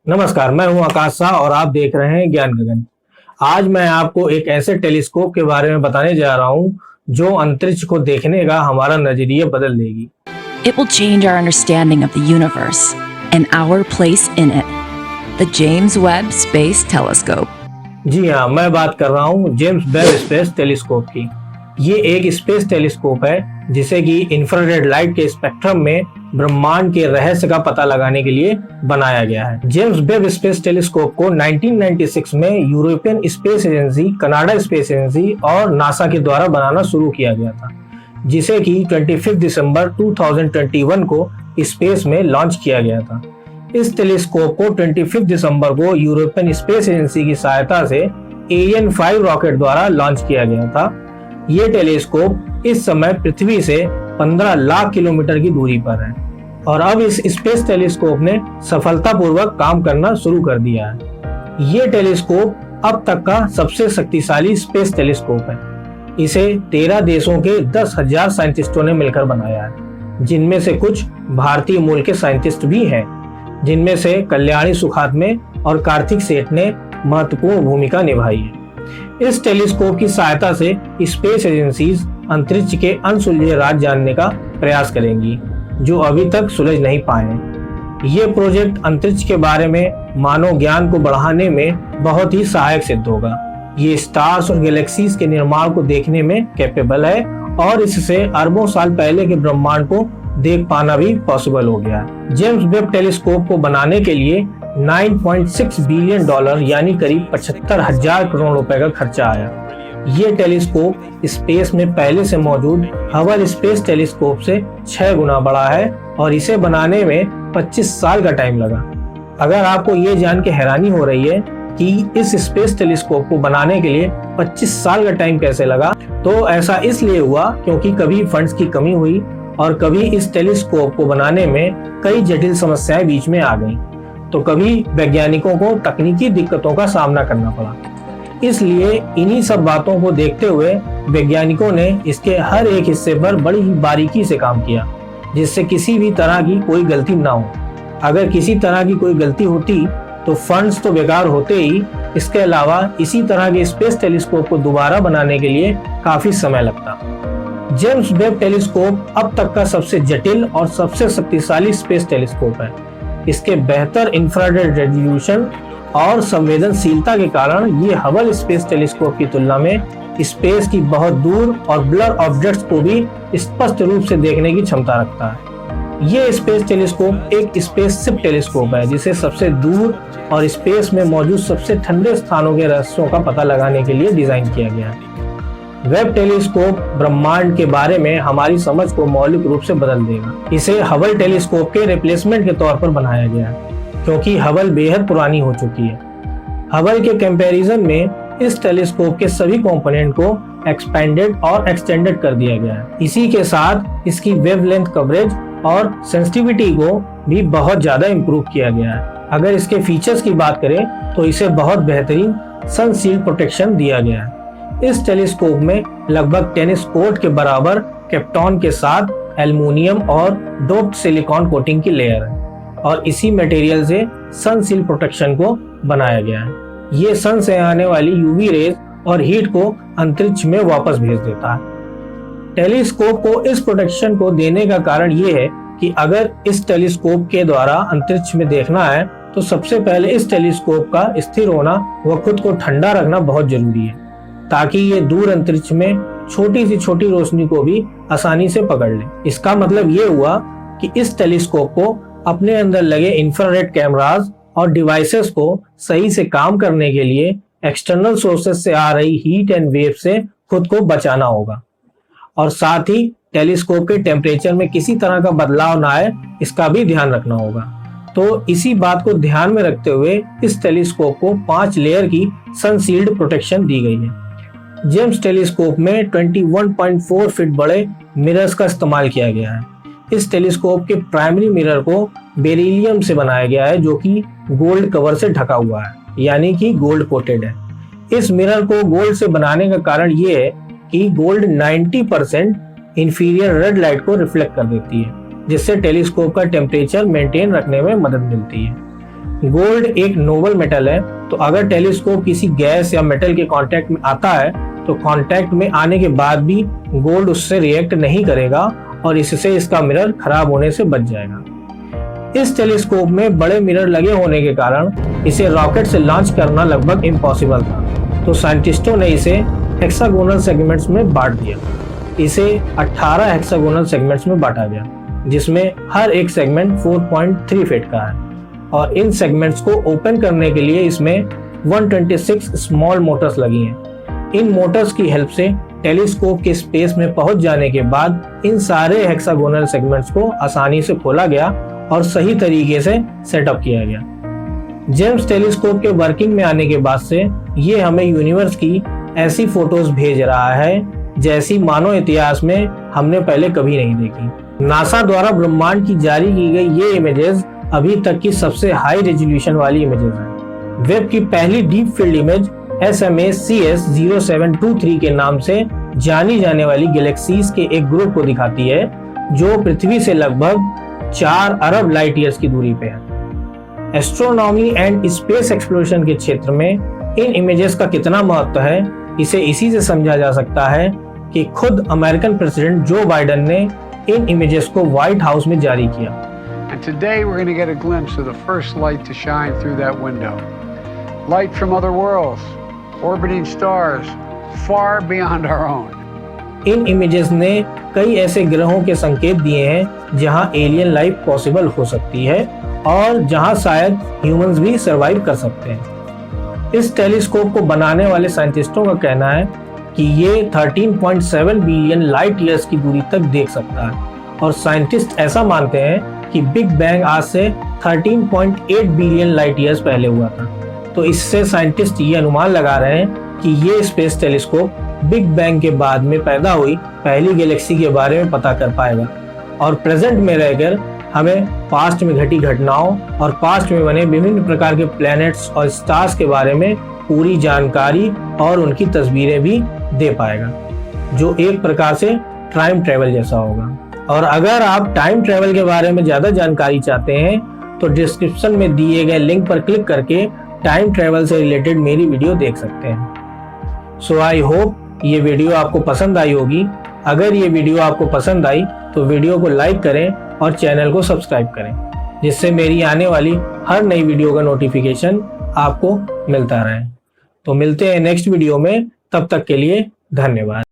नमस्कार, मैं हूं आकाश शाह और आप देख रहे हैं ज्ञान गगन। आज मैं आपको एक ऐसे टेलीस्कोप के बारे में बताने जा रहा हूं जो अंतरिक्ष को देखने का हमारा नजरिया बदल देगी। It will change our understanding of the universe and our place in it. The James Webb Space Telescope. जी हाँ, मैं बात कर रहा हूँ जेम्स वेब स्पेस टेलीस्कोप की। ये एक स्पेस टेलीस्कोप है जिसे कि इंफ्रारेड लाइट के स्पेक्ट्रम में ब्रह्मांड के रहस्य का पता लगाने के लिए बनाया गया है। जेम्स वेब स्पेस टेलीस्कोप को 1996 में European space agency, Canada space agency और नासा के द्वारा बनाना शुरू किया गया था, जिसे कि 25 दिसंबर 2021 को स्पेस में लॉन्च किया गया था। इस टेलीस्कोप को 25 दिसंबर को यूरोपियन स्पेस एजेंसी की सहायता से एरियन 5 रॉकेट द्वारा लॉन्च किया गया था। ये टेलीस्कोप इस समय पृथ्वी से 15 लाख किलोमीटर की दूरी पर है और अब इस स्पेस टेलीस्कोप ने सफलतापूर्वक काम करना शुरू कर दिया है। ये टेलीस्कोप अब तक का सबसे शक्तिशाली स्पेस टेलीस्कोप है। इसे 13 देशों के 10,000 साइंटिस्टों ने मिलकर बनाया है, जिनमें से कुछ भारतीय मूल के साइंटिस्ट भी हैं, जिनमें से कल्याणी सुखात्मे और कार्तिक सेठ ने महत्वपूर्ण भूमिका निभाई है। इस टेलीस्कोप की सहायता से स्पेस एजेंसीज अंतरिक्ष के अनसुलझे राज जानने का प्रयास करेंगी, जो अभी तक सुलझ नहीं पाए हैं। ये प्रोजेक्ट अंतरिक्ष के बारे में मानव ज्ञान को बढ़ाने में बहुत ही सहायक सिद्ध होगा। ये स्टार्स और गैलेक्सीज के निर्माण को देखने में कैपेबल है और इससे अरबों साल पहले के ब्रह्मांड को देख पाना भी पॉसिबल हो गया है। जेम्स वेब टेलीस्कोप को बनाने के लिए $9.6 बिलियन यानी करीब 75,000 करोड़ रुपए का खर्चा आया। ये टेलीस्कोप स्पेस में पहले से मौजूद हबल स्पेस टेलीस्कोप से 6 गुना बड़ा है और इसे बनाने में 25 साल का टाइम लगा। अगर आपको ये जान के हैरानी हो रही है कि इस स्पेस टेलीस्कोप को बनाने के लिए 25 साल का टाइम कैसे लगा, तो ऐसा इसलिए हुआ क्योंकि कभी फंड्स की कमी हुई और कभी इस टेलीस्कोप को बनाने में कई जटिल समस्याएं बीच में आ गईं, तो कभी वैज्ञानिकों को तकनीकी दिक्कतों का सामना करना पड़ा। इसलिए इन्हीं सब बातों को देखते हुए वैज्ञानिकों ने इसके हर एक हिस्से पर बड़ी ही बारीकी से काम किया, जिससे किसी भी तरह की कोई गलती ना हो। अगर किसी तरह की कोई गलती होती तो फंड्स तो बेकार होते ही, इसके अलावा इसी तरह के स्पेस टेलीस्कोप को दोबारा बनाने के लिए काफी समय लगता। जेम्स वेब टेलीस्कोप अब तक का सबसे जटिल और सबसे शक्तिशाली स्पेस टेलीस्कोप है। इसके बेहतर इंफ्रारेड रेजोल्यूशन और संवेदनशीलता के कारण ये हबल स्पेस टेलीस्कोप की तुलना में स्पेस की बहुत दूर और ब्लर ऑब्जेक्ट्स को भी स्पष्ट रूप से देखने की क्षमता रखता है। ये स्पेस टेलीस्कोप एक स्पेसशिप टेलीस्कोप है, जिसे सबसे दूर और स्पेस में मौजूद सबसे ठंडे स्थानों के रहस्यों का पता लगाने के लिए डिजाइन किया गया है। वेब टेलीस्कोप ब्रह्मांड के बारे में हमारी समझ को मौलिक रूप से बदल देगा। इसे हबल टेलीस्कोप के रिप्लेसमेंट के तौर पर बनाया गया है, क्योंकि हबल बेहद पुरानी हो चुकी है। हबल के कंपैरिजन में इस टेलीस्कोप के सभी कंपोनेंट को एक्सपेंडेड और एक्सटेंडेड कर दिया गया है। इसी के साथ इसकी वेवलेंथ कवरेज और सेंसिटिविटी को भी बहुत ज्यादा इम्प्रूव किया गया है। अगर इसके फीचर्स की बात करें तो इसे बहुत बेहतरीन सनशील्ड प्रोटेक्शन दिया गया है। इस टेलीस्कोप में लगभग टेनिस कोर्ट के बराबर कैप्टॉन के साथ एल्युमिनियम और डोप्ड सिलिकॉन कोटिंग की लेयर है और इसी मटेरियल से सनशील्ड प्रोटेक्शन को बनाया गया है। ये सन से आने वाली यूवी रेज और हीट को अंतरिक्ष में वापस भेज देता है। टेलीस्कोप को इस प्रोटेक्शन को देने का कारण ये है कि अगर इस टेलीस्कोप के द्वारा अंतरिक्ष में देखना है तो सबसे पहले इस टेलीस्कोप का स्थिर होना व खुद को ठंडा रखना बहुत जरूरी है, ताकि ये दूर अंतरिक्ष में छोटी से छोटी रोशनी को भी आसानी से पकड़ ले। इसका मतलब ये हुआ कि इस टेलीस्कोप को अपने अंदर लगे इंफ्रारेड कैमरास और डिवाइसेस को सही से काम करने के लिए एक्सटर्नल सोर्सेस से आ रही हीट एंड वेव से खुद को बचाना होगा और साथ ही टेलीस्कोप के टेम्परेचर में किसी तरह का बदलाव ना आए, इसका भी ध्यान रखना होगा। तो इसी बात को ध्यान में रखते हुए इस टेलीस्कोप को 5 लेयर की सनशील्ड प्रोटेक्शन दी गई है। जेम्स टेलीस्कोप में 21.4 फीट बड़े मिरर्स का इस्तेमाल किया गया है। इस टेलीस्कोप के प्राइमरी मिरर को बेरिलियम से बनाया गया है, जो कि गोल्ड कवर से ढका हुआ है, यानी कि गोल्ड कोटेड है। इस मिरर को गोल्ड से बनाने का कारण ये है कि गोल्ड 90% इंफीरियर रेड लाइट को रिफ्लेक्ट कर देती है, जिससे टेलीस्कोप का टेम्परेचर मेंटेन रखने में मदद मिलती है। गोल्ड एक नोबल मेटल है, तो अगर टेलीस्कोप किसी गैस या मेटल के कांटेक्ट में आता है तो कांटेक्ट में आने के बाद भी गोल्ड उससे रिएक्ट नहीं करेगा और इससे इसका मिरर खराब होने से बच जाएगा। इस टेलीस्कोप में बड़े मिरर लगे होने के कारण इसे रॉकेट से लॉन्च करना लगभग इम्पॉसिबल था, तो साइंटिस्टों ने इसे हेक्सागोनल सेगमेंट्स में बांट दिया। इसे 18 हेक्सागोनल सेगमेंट्स में बांटा गया, जिसमें हर एक सेगमेंट 4.3 फीट का है और इन सेगमेंट्स को ओपन करने के लिए इसमें 126 स्मॉल मोटर्स लगी हैं। इन मोटर्स की हेल्प से टेलीस्कोप के स्पेस में पहुंच जाने के बाद इन सारे हेक्सागोनल सेगमेंट्स को आसानी से खोला गया और सही तरीके से सेटअप किया गया। जेम्स टेलीस्कोप के वर्किंग में आने के बाद से ये हमें यूनिवर्स की ऐसी फोटोज भेज रहा है जैसी मानव इतिहास में हमने पहले कभी नहीं देखी। नासा द्वारा ब्रह्मांड की जारी की गई ये इमेजेस अभी तक की सबसे हाई रेजोल्यूशन वाली इमेजेस हैं। वेब की पहली डीप फील्ड इमेज SMACS 0723 के नाम से जानी जाने वाली गैलेक्सीज के एक ग्रुप को दिखाती है जो पृथ्वी से लगभग 4 अरब लाइट ईयर्स की दूरी पे है। एस्ट्रोनॉमी एंड स्पेस एक्सप्लोरेशन के क्षेत्र में इन इमेजेस का कितना महत्व है इसे इसी से समझा जा सकता है कि खुद अमेरिकन प्रेसिडेंट जो बाइडेन ने इन इमेजेस को व्हाइट हाउस में जारी किया। And today we're going to get a glimpse of the first light to shine through that window. Light from other worlds, orbiting stars, far beyond our own. In images ने कई ऐसे ग्रहों के संकेत दिए हैं जहां एलियन लाइफ पॉसिबल हो सकती है और जहां शायद ह्यूमंस भी सरवाइव कर सकते हैं। इस टेलीस्कोप को बनाने वाले साइंटिस्टों का कहना है कि ये 13.7 बिलियन लाइट ईयर्स की दूरी तक देख सकता है और साइंटिस्ट ऐसा मानते हैं कि बिग बैंग आज से 13.8 बिलियन लाइट ईयर्स पहले हुआ था। तो इससे साइंटिस्ट ये अनुमान लगा रहे हैं कि ये स्पेस टेलीस्कोप बिग बैंग के बाद में पैदा हुई पहली गैलेक्सी के बारे में पता कर पाएगा और प्रेजेंट में रहकर हमें पास्ट में घटी घटनाओं और पास्ट में बने विभिन्न प्रकार के प्लैनेट्स और स्टार्स के बारे में पूरी जानकारी और उनकी तस्वीरें भी दे पाएगा, जो एक प्रकार से टाइम ट्रेवल जैसा होगा। और अगर आप टाइम ट्रेवल के बारे में ज़्यादा जानकारी चाहते हैं तो डिस्क्रिप्शन में दिए गए लिंक पर क्लिक करके टाइम ट्रेवल से रिलेटेड मेरी वीडियो देख सकते हैं। सो आई होप ये वीडियो आपको पसंद आई होगी। अगर ये वीडियो आपको पसंद आई तो वीडियो को लाइक करें और चैनल को सब्सक्राइब करें, जिससे मेरी आने वाली हर नई वीडियो का नोटिफिकेशन आपको मिलता रहे। तो मिलते हैं नेक्स्ट वीडियो में, तब तक के लिए धन्यवाद।